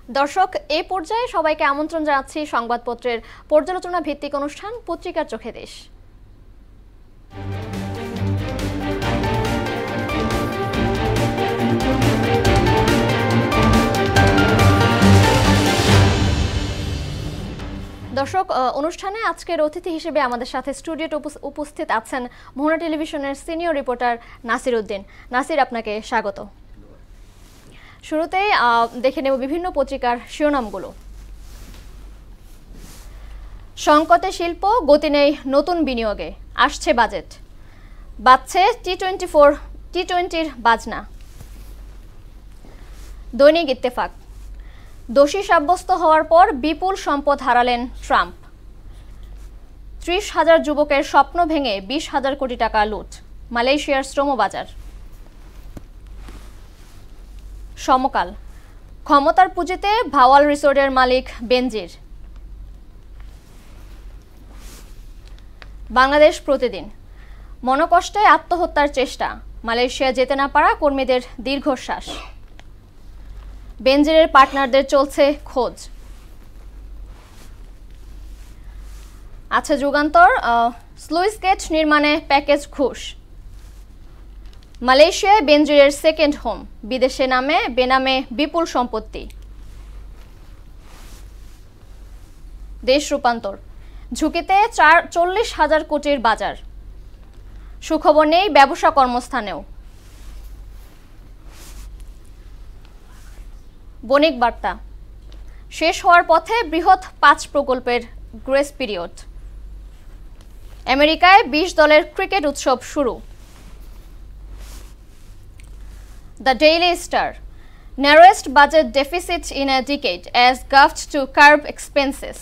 দর্শক, এই পর্যায়ে সবাইকে আমন্ত্রণ জানাচ্ছি সংবাদপত্রের পর্যালোচনা ভিত্তিক অনুষ্ঠান পত্রিকার চোখে দেশ। দর্শক, অনুষ্ঠানে আজকের অতিথি হিসেবে আমাদের সাথে স্টুডিওতে উপস্থিত আছেন মোহনা টেলিভিশনের সিনিয়র রিপোর্টার নাসির উদ্দিন। নাসির, আপনাকে স্বাগত। শুরুতেই দেখে নেব বিভিন্ন পত্রিকার শিরোনামগুলো। সংকটে শিল্প, গতি নেই নতুন বিনিয়োগে, আসছে বাজেট, বাজছে টি-20-র বাজনা। দৈনিক ইত্তেফাক, দোষী সাব্যস্ত হওয়ার পর বিপুল সম্পদ হারালেন ট্রাম্প, 30,000 যুবকের স্বপ্ন ভেঙে 20,000 কোটি টাকা লুট, মালয়েশিয়ার শ্রমবাজার। সমকাল, ক্ষমতার পুঁজিতে ভাওয়াল রিসোর্টের মালিক বেনজির। বাংলাদেশ প্রতিদিন, মনকষ্টে আত্মহত্যার চেষ্টা, মালয়েশিয়া যেতে না পারা কর্মীদের দীর্ঘশ্বাস, বেনজিরের পার্টনারদের চলছে খোঁজ। আছে যুগান্তর, স্লুইস গেট নির্মাণে প্যাকেজ ঘুষ, মালয়েশিয়ায় বেনজিরের সেকেন্ড হোম, বিদেশে বেনামে বিপুল সম্পত্তি। দেশ রূপান্তর, ঝুঁকিতে 40,000 কোটির বাজার, সুখবর নেই ব্যবসা কর্মস্থানেও। বণিক বার্তা, শেষ হওয়ার পথে বৃহৎ 5 প্রকল্পের গ্রেস পিরিয়ড, আমেরিকায় 20 দলের ক্রিকেট উৎসব শুরু। The Daily Star, narrowest budget deficit in a decade as govt to curb expenses.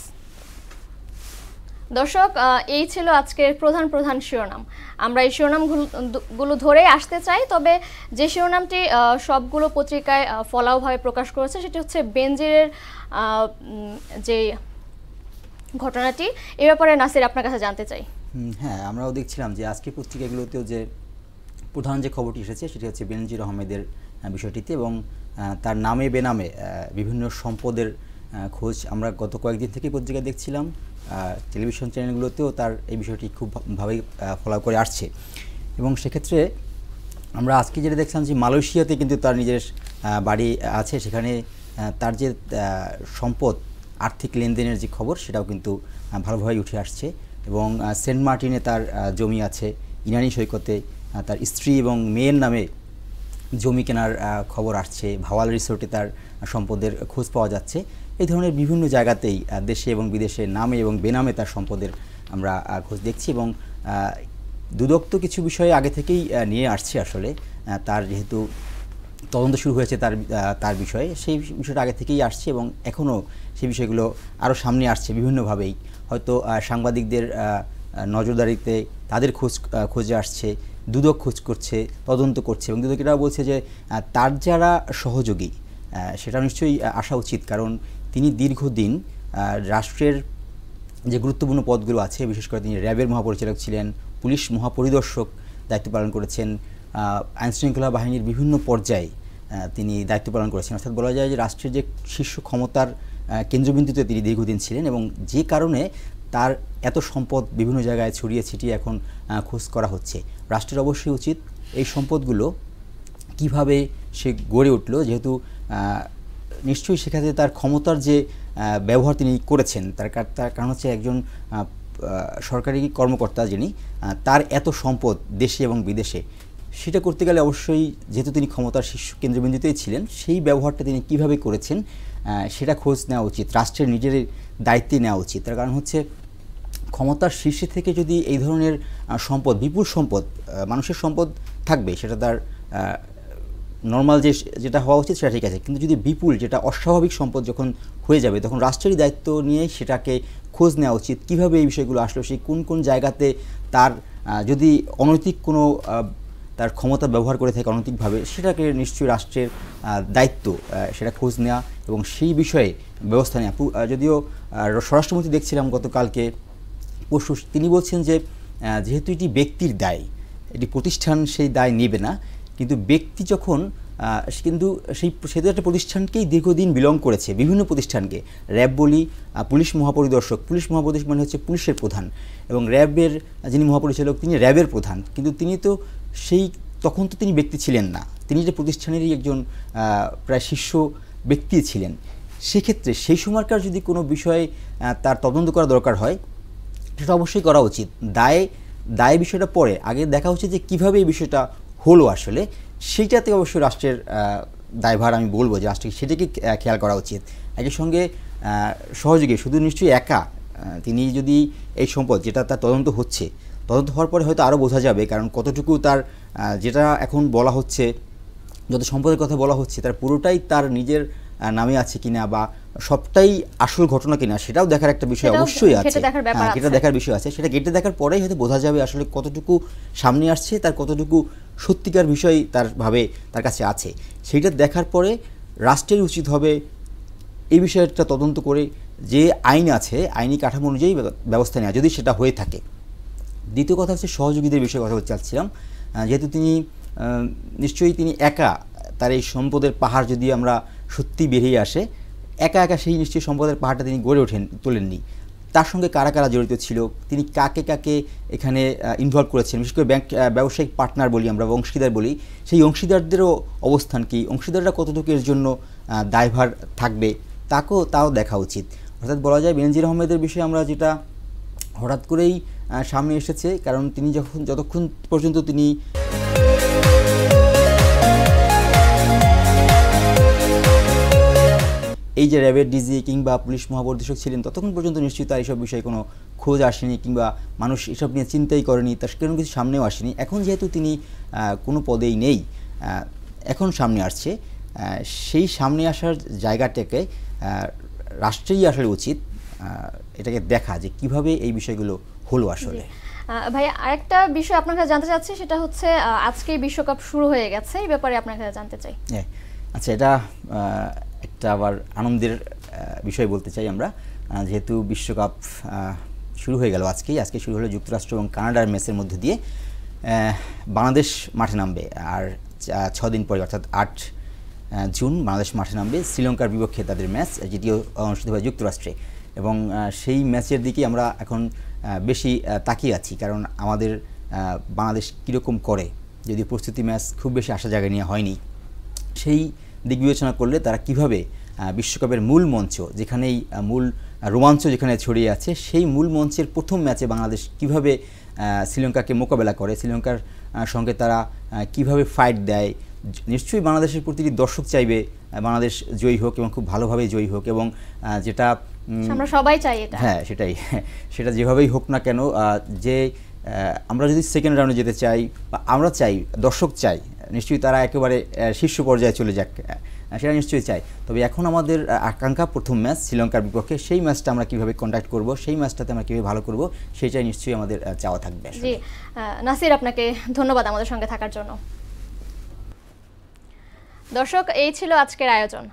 দর্শক, এই ছিল আজকের প্রধান শিরোনাম। আমরা এই শিরোনামগুলো ধরেই আসতে চাই, তবে যে শিরোনামটি সবগুলো পত্রিকায় ফলাওভাবে প্রকাশ করেছে সেটি হচ্ছে বেনজিরের যে ঘটনাটি। এ ব্যাপারে নাসির, আপনার কাছে জানতে চাই। হ্যাঁ, আমরাও দেখছিলাম যে আজকে পত্রিকাগুলোতেও যে প্রধান যে খবরটি এসেছে সেটি হচ্ছে বেনজির আহমেদের বিষয়টিতে, এবং তার নামে বেনামে বিভিন্ন সম্পদের খোঁজ আমরা গত কয়েকদিন থেকে পত্রিকা দেখছিলাম। টেলিভিশন চ্যানেলগুলোতেও তার এই বিষয়টি খুবভাবেই ফলো করে আসছে, এবং সেক্ষেত্রে আমরা আজকে যেটা দেখলাম যে মালয়েশিয়াতে কিন্তু তার নিজের বাড়ি আছে, সেখানে তার যে সম্পদ, আর্থিক লেনদেনের যে খবর সেটাও কিন্তু ভালোভাবেই উঠে আসছে। এবং সেন্ট মার্টিনে তার জমি আছে, ইনানি সৈকতে তার স্ত্রী এবং মেয়ের নামে জমি কেনার খবর আসছে, ভাওয়াল রিসোর্টে তার সম্পদের খোঁজ পাওয়া যাচ্ছে। এই ধরনের বিভিন্ন জায়গাতেই দেশে এবং বিদেশে নামে এবং বেনামে তার সম্পদের আমরা খোঁজ দেখছি, এবং দুদক কিছু বিষয়ে আগে থেকেই নিয়ে আসছে। আসলে তার যেহেতু তদন্ত শুরু হয়েছে তার বিষয়ে, সেই বিষয়টা আগে থেকেই আসছে, এবং এখনও সেই বিষয়গুলো আরও সামনে আসছে বিভিন্নভাবেই। হয়তো সাংবাদিকদের নজরদারিতে তাদের খোঁজে আসছে, দুদক খোঁজ করছে, তদন্ত করছে, এবং দুদক এটাও বলছে যে তার যারা সহযোগী সেটা নিশ্চয়ই আসা উচিত, কারণ তিনি দীর্ঘদিন রাষ্ট্রের যে গুরুত্বপূর্ণ পদগুলো আছে, বিশেষ করে তিনি র্যাবের মহাপরিচালক ছিলেন, পুলিশ মহাপরিদর্শক দায়িত্ব পালন করেছেন, আইনশৃঙ্খলা বাহিনীর বিভিন্ন পর্যায়ে তিনি দায়িত্ব পালন করেছেন। অর্থাৎ বলা যায় যে রাষ্ট্রের যে শীর্ষ ক্ষমতার কেন্দ্রবিন্দুতে তিনি দীর্ঘদিন ছিলেন, এবং যে কারণে তার এত সম্পদ বিভিন্ন জায়গায় ছড়িয়ে ছিটিয়ে এখন খোঁজ করা হচ্ছে। রাষ্ট্রের অবশ্যই উচিত এই সম্পদগুলো কিভাবে সে গড়ে উঠল, যেহেতু নিশ্চয়ই সেক্ষেত্রে তার ক্ষমতার যে ব্যবহার তিনি করেছেন, তার কারণ হচ্ছে একজন সরকারি কর্মকর্তা যিনি, তার এত সম্পদ দেশে এবং বিদেশে, সেটা করতে গেলে অবশ্যই যেহেতু তিনি ক্ষমতার শীর্ষ কেন্দ্রবিন্দুতেই ছিলেন, সেই ব্যবহারটা তিনি কিভাবে করেছেন সেটা খোঁজ নেওয়া উচিত, রাষ্ট্রের নিজের দায়িত্বে নেওয়া উচিত। তার কারণ হচ্ছে ক্ষমতার শীর্ষে থেকে যদি এই ধরনের সম্পদ, বিপুল সম্পদ, মানুষের সম্পদ থাকবে, সেটা তার নর্মাল যেটা হওয়া উচিত সেটা ঠিক আছে, কিন্তু যদি বিপুল, যেটা অস্বাভাবিক সম্পদ যখন হয়ে যাবে, তখন রাষ্ট্রেরই দায়িত্ব নিয়ে সেটাকে খোঁজ নেওয়া উচিত। কীভাবে এই বিষয়গুলো আসলো, সেই কোন জায়গাতে তার যদি অনৈতিক কোনো তার ক্ষমতা ব্যবহার করে থাকে অনৈতিকভাবে, সেটাকে নিশ্চয়ই রাষ্ট্রের দায়িত্ব সেটা খোঁজ নেওয়া এবং সেই বিষয়ে ব্যবস্থা নেওয়া। যদিও স্বরাষ্ট্রমন্ত্রী দেখছিলাম গতকালকে পরশু, তিনি বলছেন যে যেহেতু এটি ব্যক্তির দায়, এটি প্রতিষ্ঠান সেই দায় নেবে না, কিন্তু ব্যক্তি যখন কিন্তু সে তো একটা প্রতিষ্ঠানকেই দীর্ঘদিন বিলং করেছে, বিভিন্ন প্রতিষ্ঠানকে। র্যাব বলি, পুলিশ মহাপরিদর্শক মানে হচ্ছে পুলিশের প্রধান, এবং র্যাবের যিনি মহাপরিচালক তিনি র্যাবের প্রধান। কিন্তু তিনি তো তখন তো তিনি ব্যক্তি ছিলেন না, তিনি যে প্রতিষ্ঠানেরই একজন প্রায় শীর্ষ ব্যক্তি ছিলেন। সেক্ষেত্রে সেই সময়কার যদি কোনো বিষয়ে তার তদন্ত করা দরকার হয়, সেটা অবশ্যই করা উচিত। দায় বিষয়টা পরে, আগে দেখা উচিত যে কীভাবে এই বিষয়টা হলো আসলে, সেইটাতে অবশ্যই রাষ্ট্রের দায়ভার আমি বলবো যে রাষ্ট্রকে সেটাকে খেয়াল করা উচিত। একই সঙ্গে সহযোগী শুধু নিশ্চয়ই একা তিনি যদি এই সম্পদ যেটা তার তদন্ত হওয়ার পরে হয়তো আরও বোঝা যাবে, কারণ কতটুকু তার যেটা এখন বলা হচ্ছে, যত সম্পদের কথা বলা হচ্ছে তার পুরোটাই তার নিজের নামে আছে কিনা বা সবটাই আসল ঘটনা কিনা, সেটাও দেখার একটা বিষয় অবশ্যই আছে, এটা দেখার বিষয় আছে। সেটা গেটে দেখার পরেই হয়তো বোঝা যাবে আসলে কতটুকু সামনে আসছে, তার কতটুকু সত্যিকার বিষয় তার কাছে আছে। সেইটা দেখার পরে রাষ্ট্রের উচিত হবে এই বিষয়টা তদন্ত করে যে আইন আছে আইনি কাঠামো অনুযায়ী ব্যবস্থা নেওয়া, যদি সেটা হয়ে থাকে। দ্বিতীয় কথা হচ্ছে সহযোগীদের বিষয়ে কথা বলতে চাচ্ছিলাম। যেহেতু নিশ্চয়ই তিনি একা, তার এই সম্পদের পাহাড় যদি আমরা সত্যি বেরিয়ে আসে, একা সেই নিশ্চয়ই সম্পদের পাহাড়টা তিনি গড়ে তোলেননি। তার সঙ্গে কারা কারা জড়িত ছিল, তিনি কাকে কাকে এখানে ইনভলভ করেছেন, বিশেষ করে ব্যবসায়িক পার্টনার বলি আমরা, অংশীদার বলি, সেই অংশীদারদেরও অবস্থান কী, অংশীদাররা কতটুকু এর জন্য দায়ভার থাকবে, তাও দেখা উচিত। অর্থাৎ বলা যায় বেনজির আহমেদের বিষয়ে আমরা যেটা হঠাৎ করেই সামনে এসেছে, কারণ তিনি যতক্ষণ পর্যন্ত তিনি এই যে র্যাবের ডিজি কিংবা পুলিশ মহাপরিদর্শক ছিলেন, ততক্ষণ পর্যন্ত নিশ্চয়ই তার এইসব বিষয়ে কোনো খোঁজ আসেনি, কিংবা মানুষ এসব নিয়ে চিন্তাই করেনি, তার কোনো কিছু সামনেও আসেনি। এখন যেহেতু তিনি কোনো পদেই নেই, এখন সামনে আসছে, সেই সামনে আসার জায়গাটাকে রাষ্ট্রেই আসলে উচিত এটাকে দেখা যে কিভাবে এই বিষয়গুলো হলো আসলে। ভাই, আরেকটা বিষয় আপনার কাছে জানতে চাচ্ছি, সেটা হচ্ছে আজকে বিশ্বকাপ শুরু হয়ে গেছে, এই ব্যাপারে আপনার কাছে জানতে চাই। আচ্ছা, এটা একটা আবার আনন্দের বিষয় বলতে চাই আমরা, যেহেতু বিশ্বকাপ শুরু হয়ে গেল আজকে শুরু হলো যুক্তরাষ্ট্র এবং কানাডার ম্যাচের মধ্যে দিয়ে। বাংলাদেশ মাঠে নামবে আর 6 দিন পরে, অর্থাৎ 8 জুন বাংলাদেশ মাঠে নামবে শ্রীলঙ্কার বিপক্ষে তাদের ম্যাচ, যেটিও অনুষ্ঠিত হয় যুক্তরাষ্ট্রে। এবং সেই ম্যাচের দিকে আমরা এখন বেশি তাকিয়ে আছি, কারণ আমাদের বাংলাদেশ কীরকম করে, যদি প্রস্তুতি ম্যাচ খুব বেশি আশা জায়গায় নিয়ে হয়নি, সেই দিক বিবেচনা করলে তারা কিভাবে বিশ্বকাপের মূল মঞ্চ, যেখানেই মূল রোমাঞ্চ যেখানে ছড়িয়ে আছে, সেই মূল মঞ্চের প্রথম ম্যাচে বাংলাদেশ কিভাবে শ্রীলঙ্কাকে মোকাবেলা করে, শ্রীলঙ্কার সঙ্গে তারা কিভাবে ফাইট দেয়। নিশ্চয়ই বাংলাদেশের প্রতিটি দর্শক চাইবে বাংলাদেশ জয়ী হোক এবং খুব ভালোভাবে জয়ী হোক, এবং যেটা আমরা সবাই চাই এটা, হ্যাঁ সেটা যেভাবেই হোক না কেন, যে আমরা যদি সেকেন্ড রাউন্ডে যেতে চাই বা আমরা চাই, দর্শক চাই নিশ্চয়ই তারা একেবারে শীর্ষ পর্যায়ে চলে যাক, সেটা নিশ্চয়ই চাই। তবে এখন আমাদের আকাঙ্ক্ষা প্রথম ম্যাচ শ্রীলঙ্কার বিপক্ষে, সেই ম্যাচটা আমরা কীভাবে কন্ডাক্ট করব, সেই ম্যাচটাতে আমরা কীভাবে ভালো করব, সেইটাই নিশ্চয়ই আমাদের চাওয়া থাকবে। জি নাসির, আপনাকে ধন্যবাদ আমাদের সঙ্গে থাকার জন্য। দর্শক, এই ছিল আজকের আয়োজন।